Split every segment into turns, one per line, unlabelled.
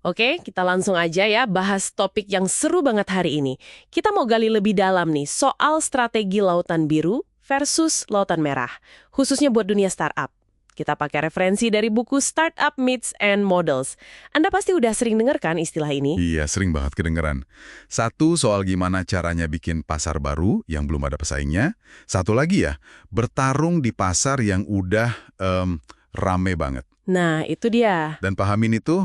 Oke, kita langsung aja ya bahas topik yang seru banget hari ini. Kita mau gali lebih dalam nih soal strategi lautan biru versus lautan merah, khususnya buat dunia startup. Kita pakai referensi dari buku Startup Myths and Models. Anda pasti udah sering dengar kan istilah ini?
Iya, sering banget kedengeran. Satu, soal gimana caranya bikin pasar baru yang belum ada pesaingnya. Satu lagi ya, bertarung di pasar yang udah rame banget.
Nah, itu dia.
Dan pahamin itu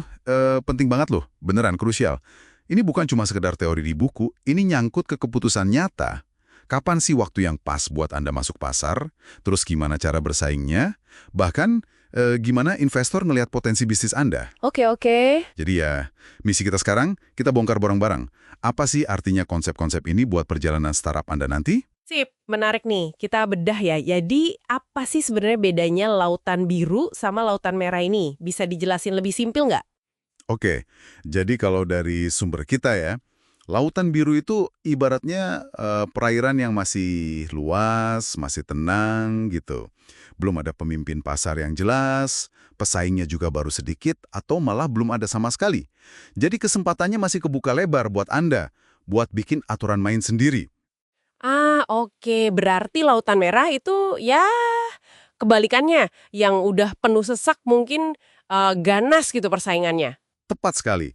penting banget loh, beneran krusial. Ini bukan cuma sekedar teori di buku, ini nyangkut ke keputusan nyata. Kapan sih waktu yang pas buat Anda masuk pasar? Terus gimana cara bersaingnya? Bahkan gimana investor ngelihat potensi bisnis Anda?
Oke.
Jadi ya, misi kita sekarang, kita bongkar bareng-bareng. Apa sih artinya konsep-konsep ini buat perjalanan startup Anda nanti?
Sip, menarik nih. Kita bedah ya. Jadi, apa sih sebenarnya bedanya lautan biru sama lautan merah ini? Bisa dijelasin lebih simpel nggak?
Oke, jadi kalau dari sumber kita ya, lautan biru itu ibaratnya perairan yang masih luas, masih tenang gitu. Belum ada pemimpin pasar yang jelas, pesaingnya juga baru sedikit, atau malah belum ada sama sekali. Jadi kesempatannya masih kebuka lebar buat Anda, buat bikin aturan main sendiri.
Ah, oke. Berarti lautan merah itu ya kebalikannya. Yang udah penuh sesak mungkin ganas gitu persaingannya.
Tepat sekali.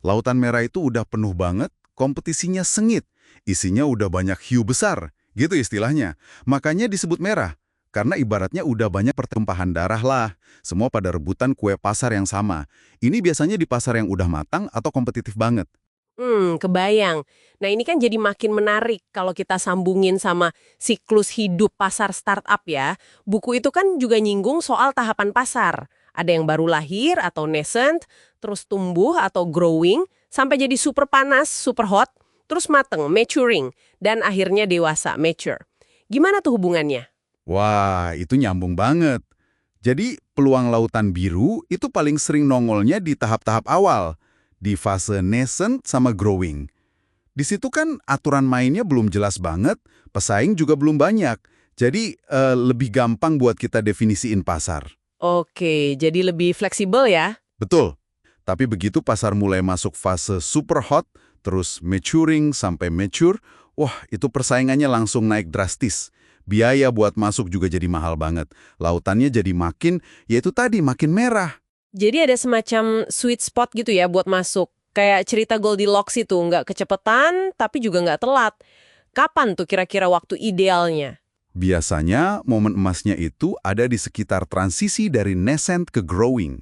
Lautan merah itu udah penuh banget, kompetisinya sengit, isinya udah banyak hiu besar, gitu istilahnya. Makanya disebut merah, karena ibaratnya udah banyak pertumpahan darah lah. Semua pada rebutan kue pasar yang sama. Ini biasanya di pasar yang udah matang atau kompetitif banget.
Kebayang. Nah, ini kan jadi makin menarik kalau kita sambungin sama siklus hidup pasar startup ya. Buku itu kan juga nyinggung soal tahapan pasar. Ada yang baru lahir atau nascent, terus tumbuh atau growing, sampai jadi super panas, super hot, terus mateng, maturing, dan akhirnya dewasa, mature. Gimana tuh hubungannya?
Wah, itu nyambung banget. Jadi, peluang lautan biru itu paling sering nongolnya di tahap-tahap awal, di fase nascent sama growing. Di situ kan aturan mainnya belum jelas banget, pesaing juga belum banyak. Jadi, lebih gampang buat kita definisiin pasar.
Oke, jadi lebih fleksibel ya?
Betul. Tapi begitu pasar mulai masuk fase super hot, terus maturing sampai mature, wah itu persaingannya langsung naik drastis. Biaya buat masuk juga jadi mahal banget. Lautannya jadi makin, yaitu tadi makin merah.
Jadi ada semacam sweet spot gitu ya buat masuk. Kayak cerita Goldilocks itu, nggak kecepatan tapi juga nggak telat. Kapan tuh kira-kira waktu idealnya?
Biasanya momen emasnya itu ada di sekitar transisi dari nascent ke growing.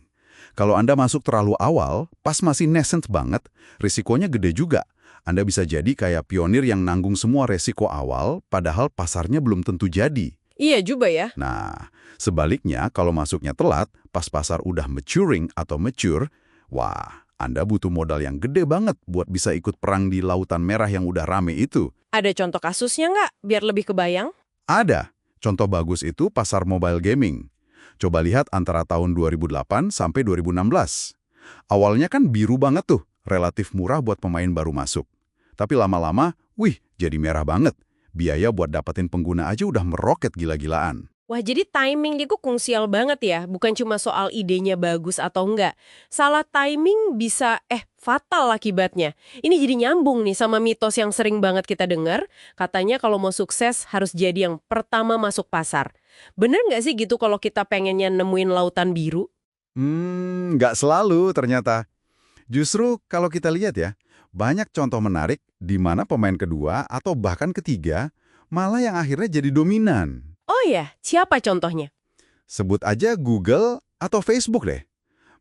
Kalau Anda masuk terlalu awal, pas masih nascent banget, risikonya gede juga. Anda bisa jadi kayak pionir yang nanggung semua resiko awal, padahal pasarnya belum tentu jadi.
Iya juga ya.
Nah, sebaliknya kalau masuknya telat, pas pasar udah maturing atau mature, wah, Anda butuh modal yang gede banget buat bisa ikut perang di lautan merah yang udah rame itu.
Ada contoh kasusnya nggak biar lebih kebayang?
Ada. Contoh bagus itu pasar mobile gaming. Coba lihat antara tahun 2008 sampai 2016. Awalnya kan biru banget tuh, relatif murah buat pemain baru masuk. Tapi lama-lama, wih, jadi merah banget. Biaya buat dapetin pengguna aja udah meroket gila-gilaan.
Wah, jadi timing itu krusial banget ya. Bukan cuma soal idenya bagus atau enggak. Salah timing bisa fatal akibatnya. Ini jadi nyambung nih sama mitos yang sering banget kita dengar. Katanya kalau mau sukses harus jadi yang pertama masuk pasar. Bener nggak sih gitu kalau kita pengennya nemuin lautan biru?
Nggak selalu ternyata. Justru kalau kita lihat ya, banyak contoh menarik di mana pemain kedua atau bahkan ketiga malah yang akhirnya jadi dominan.
Oh ya, siapa contohnya?
Sebut aja Google atau Facebook deh.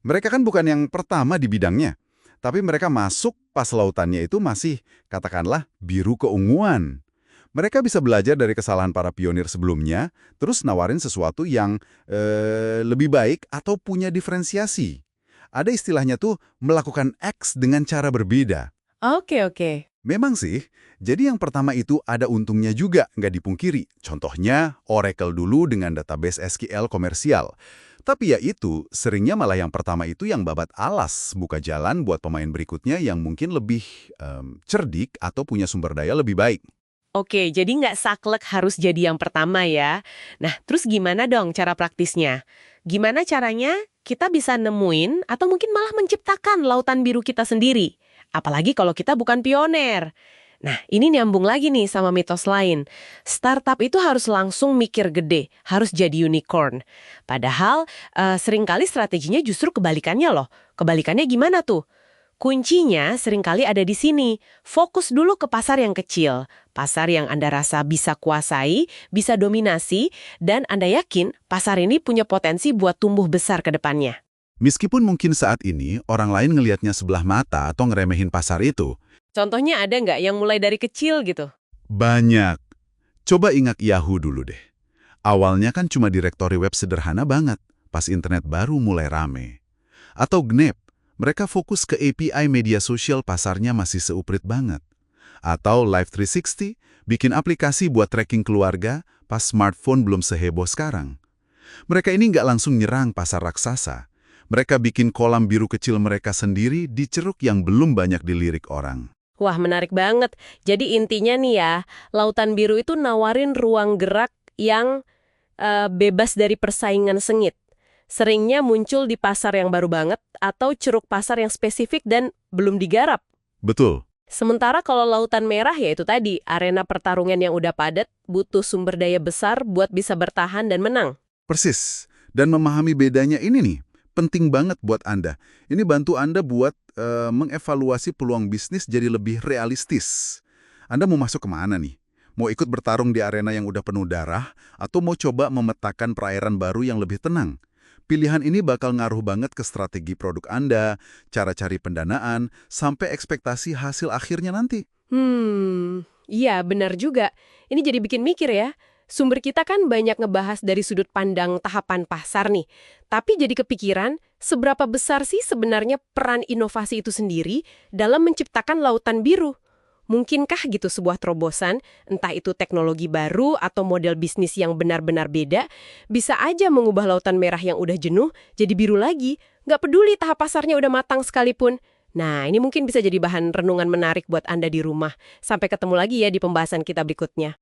Mereka kan bukan yang pertama di bidangnya, tapi mereka masuk pas lautannya itu masih, katakanlah, biru keunguan. Mereka bisa belajar dari kesalahan para pionir sebelumnya, terus nawarin sesuatu yang lebih baik atau punya diferensiasi. Ada istilahnya tuh melakukan X dengan cara berbeda.
Oke.
Memang sih, jadi yang pertama itu ada untungnya juga, nggak dipungkiri. Contohnya, Oracle dulu dengan database SQL komersial. Tapi ya itu, seringnya malah yang pertama itu yang babat alas, buka jalan buat pemain berikutnya yang mungkin lebih cerdik atau punya sumber daya lebih baik.
Oke, jadi nggak saklek harus jadi yang pertama ya. Nah, terus gimana dong cara praktisnya? Gimana caranya kita bisa nemuin atau mungkin malah menciptakan lautan biru kita sendiri? Apalagi kalau kita bukan pioner. Nah, ini nyambung lagi nih sama mitos lain. Startup itu harus langsung mikir gede, harus jadi unicorn. Padahal seringkali strateginya justru kebalikannya loh. Kebalikannya gimana tuh? Kuncinya seringkali ada di sini. Fokus dulu ke pasar yang kecil. Pasar yang Anda rasa bisa kuasai, bisa dominasi, dan Anda yakin pasar ini punya potensi buat tumbuh besar ke depannya.
Meskipun mungkin saat ini orang lain ngelihatnya sebelah mata atau ngeremehin pasar itu,
Contohnya ada nggak yang mulai dari kecil gitu?
banyak. Coba ingat Yahoo dulu deh. Awalnya kan cuma direktori web sederhana banget, pas internet baru mulai rame. Atau Gnep, mereka fokus ke API media sosial pasarnya masih seuprit banget. Atau Life360, bikin aplikasi buat tracking keluarga pas smartphone belum seheboh sekarang. Mereka ini nggak langsung nyerang pasar raksasa. Mereka bikin kolam biru kecil mereka sendiri di ceruk yang belum banyak dilirik orang.
Wah, menarik banget. Jadi intinya nih ya, Lautan Biru itu nawarin ruang gerak yang bebas dari persaingan sengit. Seringnya muncul di pasar yang baru banget atau ceruk pasar yang spesifik dan belum digarap.
Betul.
Sementara kalau Lautan Merah ya itu tadi, arena pertarungan yang udah padat, butuh sumber daya besar buat bisa bertahan dan menang.
Persis. Dan memahami bedanya ini nih, penting banget buat Anda. Ini bantu Anda buat mengevaluasi peluang bisnis jadi lebih realistis. Anda mau masuk kemana nih? Mau ikut bertarung di arena yang udah penuh darah, atau mau coba memetakan perairan baru yang lebih tenang? Pilihan ini bakal ngaruh banget ke strategi produk Anda, cara cari pendanaan, sampai ekspektasi hasil akhirnya nanti.
Iya benar juga. Ini jadi bikin mikir ya. Sumber kita kan banyak ngebahas dari sudut pandang tahapan pasar nih. Tapi jadi kepikiran, seberapa besar sih sebenarnya peran inovasi itu sendiri dalam menciptakan lautan biru? Mungkinkah gitu sebuah terobosan, entah itu teknologi baru atau model bisnis yang benar-benar beda, bisa aja mengubah lautan merah yang udah jenuh jadi biru lagi, nggak peduli tahap pasarnya udah matang sekalipun. Nah, ini mungkin bisa jadi bahan renungan menarik buat Anda di rumah. Sampai ketemu lagi ya di pembahasan kita berikutnya.